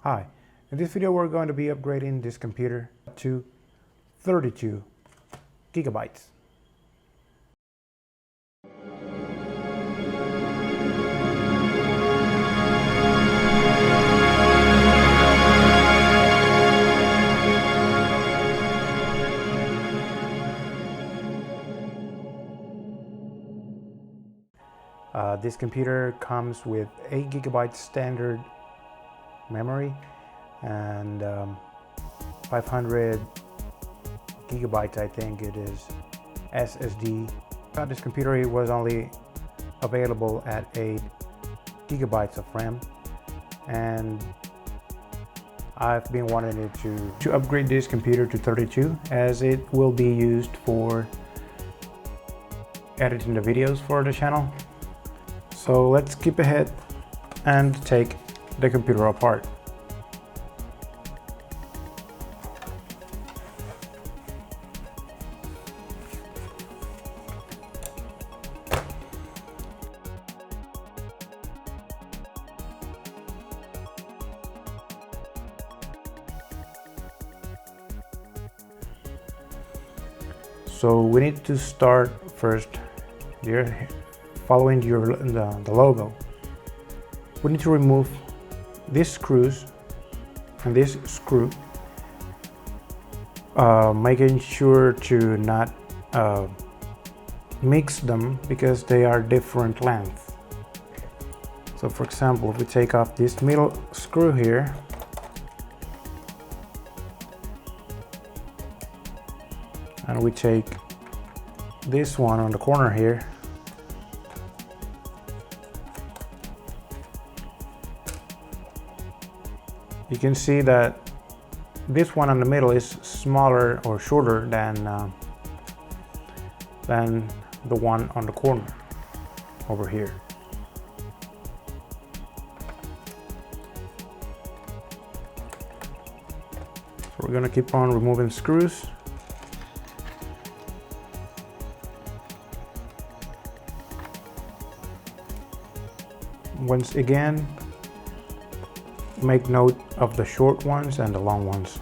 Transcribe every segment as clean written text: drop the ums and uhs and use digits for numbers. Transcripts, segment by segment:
Hi, in this video we're going to be upgrading this computer to 32 gigabytes. This computer comes with 8 gigabytes standard memory and 500 gigabytes, I think it is, SSD. This computer was only available at 8 gigabytes of RAM, and I've been wanting it to upgrade this computer to 32, as it will be used for editing the videos for the channel. So let's skip ahead and take the computer apart. So we need to start first here, following the logo. We need to remove these screws and this screw, making sure to not mix them because they are different lengths. So for example, if we take off this middle screw here, and we take this one on the corner here, you can see that this one in the middle is smaller or shorter than the one on the corner over here. So we're gonna keep on removing screws. Once again, make note of the short ones and the long ones.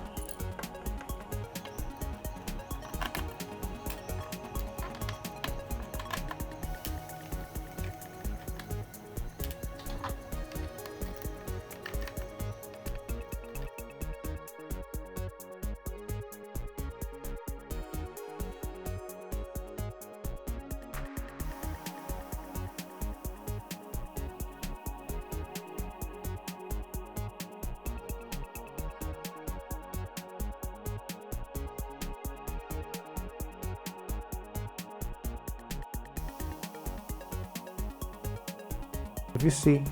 If you see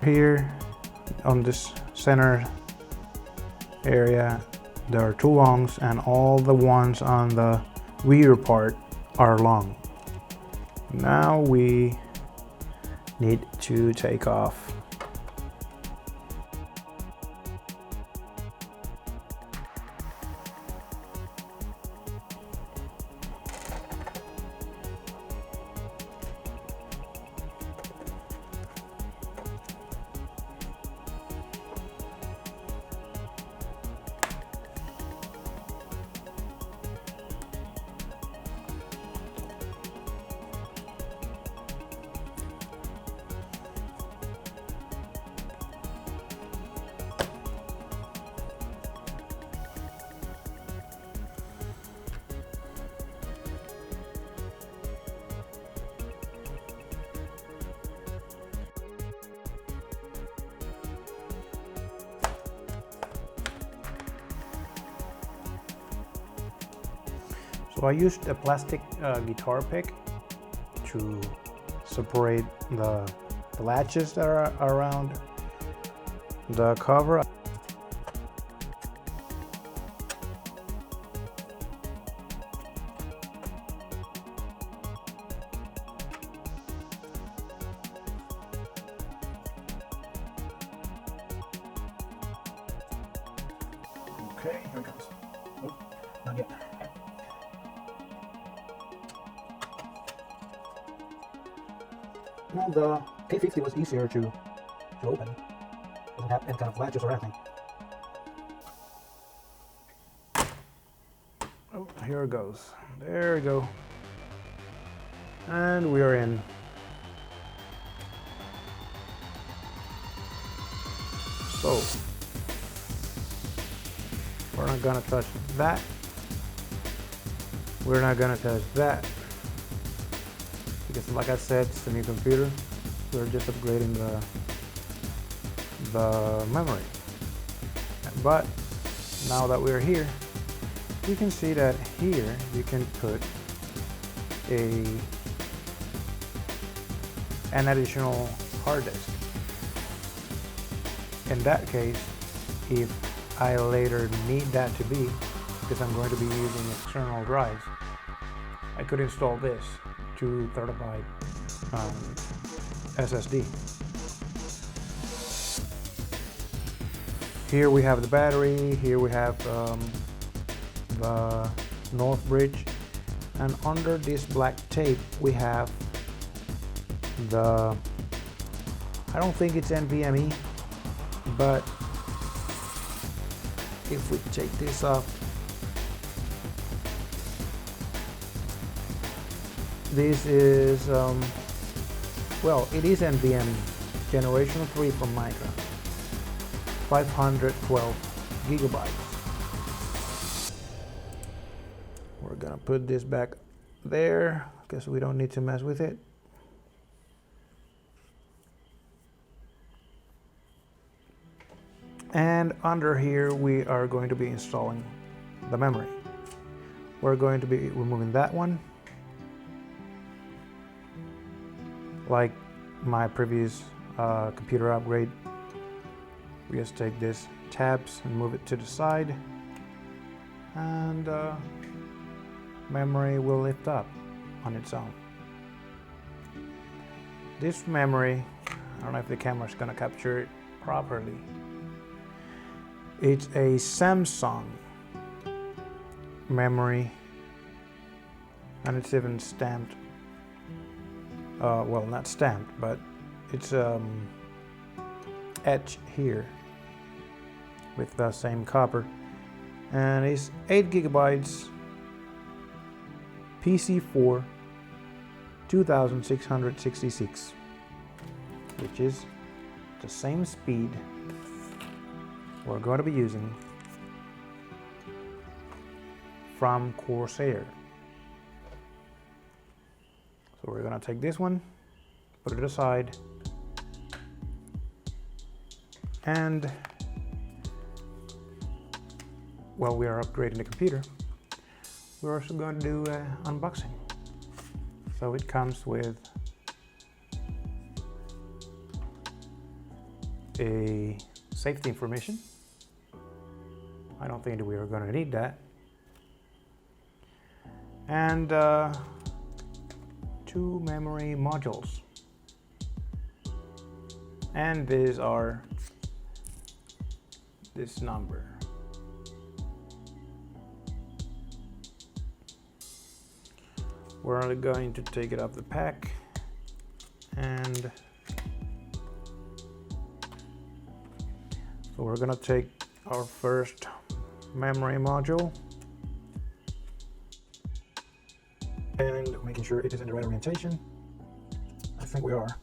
here on this center area, there are two longs, and all the ones on the rear part are long. Now we need to take off So I used a plastic guitar pick to separate the latches that are around the cover. Okay, here it comes. Oh, not yet. Well, the K50 was easier to open. doesn't have any kind of latches or anything. Oh, here it goes. There we go. And we are in. So we're not gonna touch that. We're not gonna touch that. Because like I said, it's a new computer. We're just upgrading the memory. But now that we're here, you can see that here you can put an additional hard disk. In that case, if I later need that to be, because I'm going to be using external drives, I could install this 2 terabyte SSD. Here we have the battery, here we have the north bridge, and under this black tape we have the, I don't think it's NVMe, but if we take this off, this is well, it is NVMe generation 3 from Micron, 512 gigabytes. We're gonna put this back there because we don't need to mess with it. And under here we are going to be installing the memory. We're going to be removing that one, like my previous computer upgrade. We just take this tabs and move it to the side, and memory will lift up on its own. This memory, I don't know if the camera's gonna capture it properly. It's a Samsung memory, and it's even stamped. Well, not stamped, but it's etched here with the same copper, and it's 8 gigabytes PC4 2666, which is the same speed we're going to be using from Corsair. So we're going to take this one, put it aside, and while we are upgrading the computer, we're also going to do unboxing. So it comes with a safety information. I don't think that we are going to need that. And 2 memory modules. And these are this number. We're only going to take it off the pack, and so we're gonna take our first memory module and making sure it is in the right orientation. I think we are.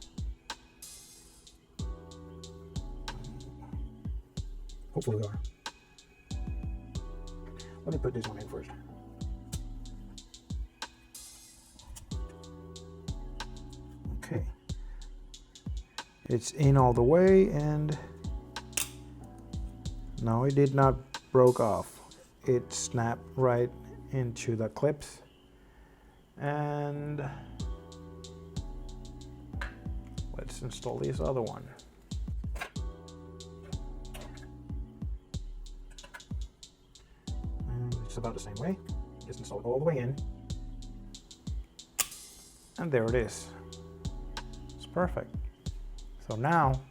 Hopefully we are. Let me put this one in first. Okay. It's in all the way, and no, it did not broke off. It snapped right into the clips. And let's install this other one. And it's about the same way. Just install it all the way in. And there it is. It's perfect. So now,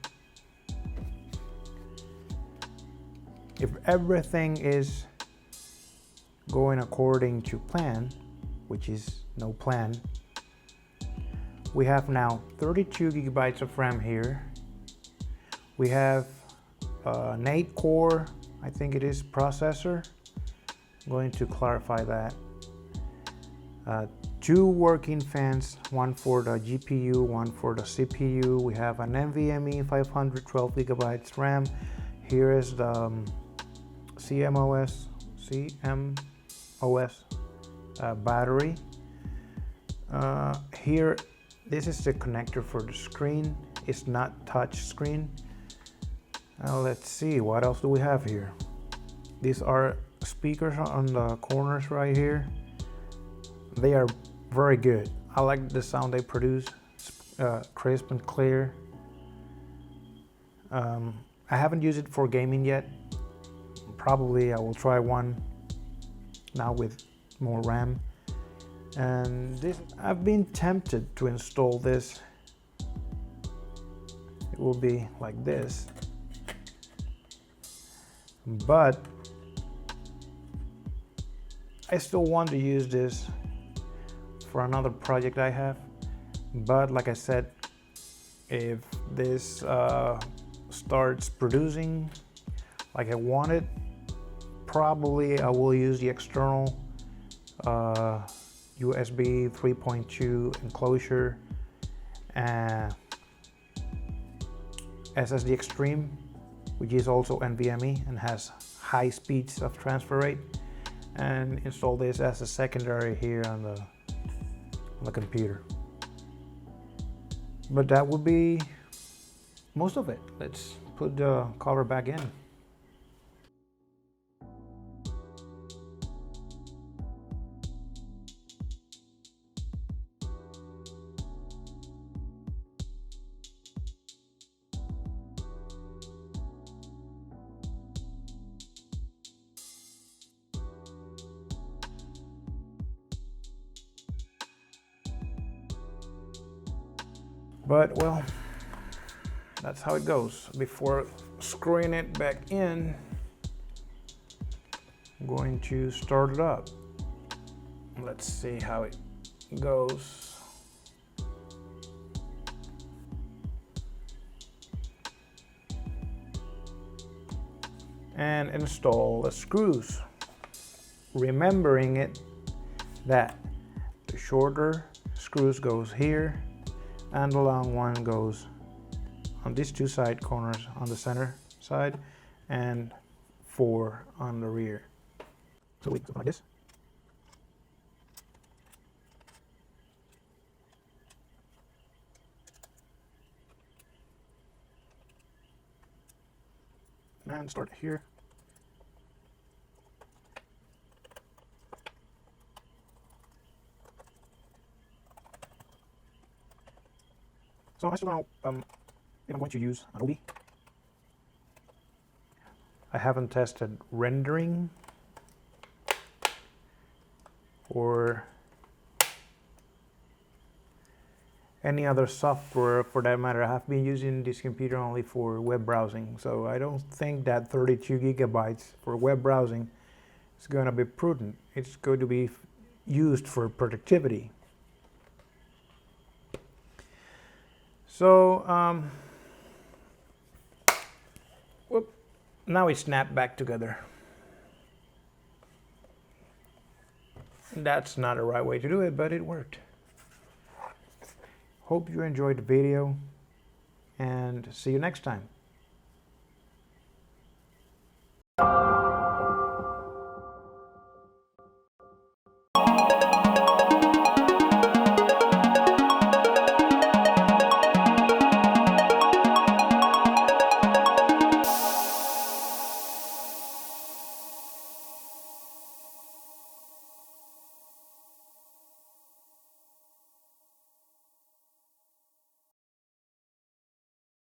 if everything is going according to plan, which is no plan, we have now 32 gigabytes of RAM here. We have an 8-core, I think it is, processor. I'm going to clarify that. 2 working fans, one for the GPU, one for the CPU. We have an NVMe 512GB RAM. Here is the CMOS battery. Here, this is the connector for the screen. It's not touch screen. Let's see, what else do we have here? These are speakers on the corners right here. They are very good. I like the sound they produce, crisp and clear. I haven't used it for gaming yet. Probably I will try one now with more RAM. And this, I've been tempted to install this. It will be like this, but I still want to use this for another project I have. But like I said, if this starts producing like I want it, probably I will use the external USB 3.2 enclosure and SSD Extreme, which is also NVMe and has high speeds of transfer rate, and install this as a secondary here on the computer. But that would be most of it. Let's put the cover back in. But well, that's how it goes. Before screwing it back in, I'm going to start it up. Let's see how it goes. And install the screws. Remembering it that the shorter screws goes here and the long one goes on these 2 side corners on the center side and 4 on the rear. So we go like this. And start here. So I still don't know if I'm going to use Adobe. I haven't tested rendering or any other software for that matter. I have been using this computer only for web browsing, so I don't think that 32 GB for web browsing is going to be prudent. It's going to be used for productivity. So whoop, now it snapped back together. That's not the right way to do it, but it worked. Hope you enjoyed the video and see you next time.